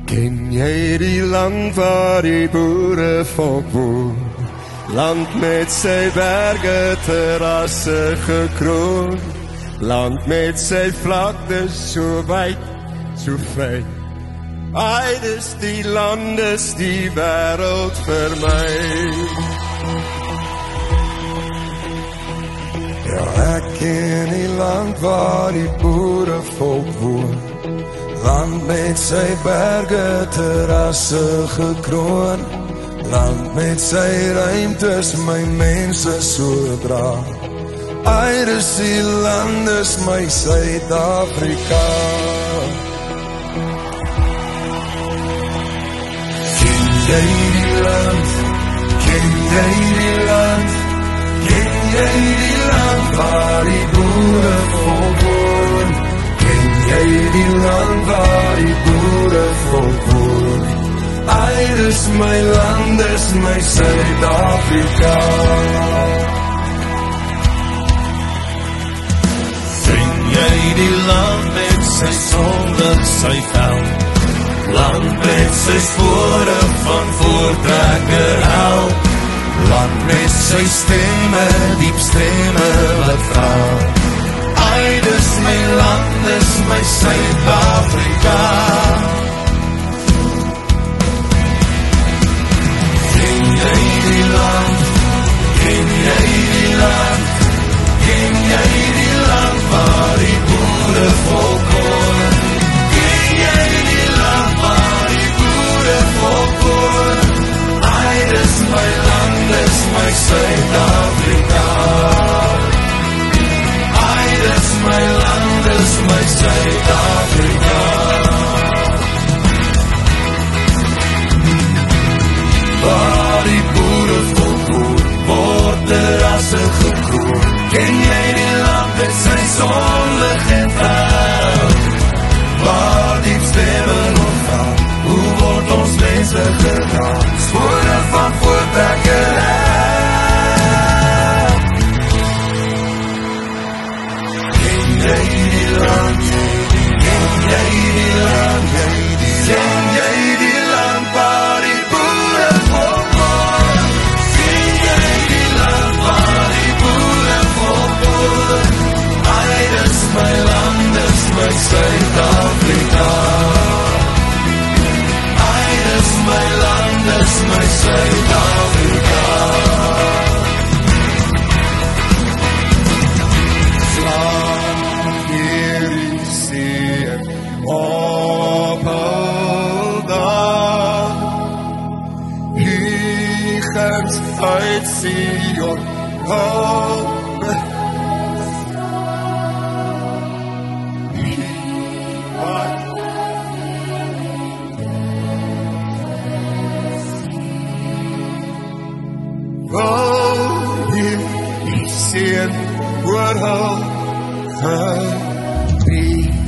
Ken jy die land waar die boere volk woon? Land met sy berge terrasse gekroon, land met sy vlaktes so wyd, so vry. Ai, dis die land, dis die wêreld vir my. Ja, ek ken die land waar die boere volk woon, land met sy berge terrasse gekroon, land met sy ruimtes my mense so dra. Ai, dis die land, dis my Suid-Afrika. Ken jy die land? Ken jy die land? Ken jy die land waar die boere volk woon? Ken jy die land waar die boere volk woon? Ai, dis my land, dis my Suid-Afrika. Ken jy die land met sy sonde, sy veld? Land met sy spore van voortrekker hel, land met sy stemme, diep stemme wat val. Ai, dis my land, dis my Suid-Afrika. Ken jy die land? Ken jy die land? Ken jy die land waar die boere volk woon? Ken jy die land waar die boere volk woon? Ai, dis my land, dis my Suid-Afrika. Ai, dis my land, dis my Suid-Afrika. Waar die boere volk woon, word terrasse gekroon. Ken jy die land met sy zonlig en veld? Waar diep stemme nog val, hoe word ons mense gedaan? Spore van voortrekker hel. Ken jy die land? Ken jy die land? Ken jy die land waar die boere volk woon? Ken jy die land waar die boere volk woon? Ai, dis my land, dis my Suid-Afrika. Ai, dis my land, dis my Suid-Afrika. Slaap hier die see op Huldag, vliegend uit Sion op. Die seën oor hul gebied.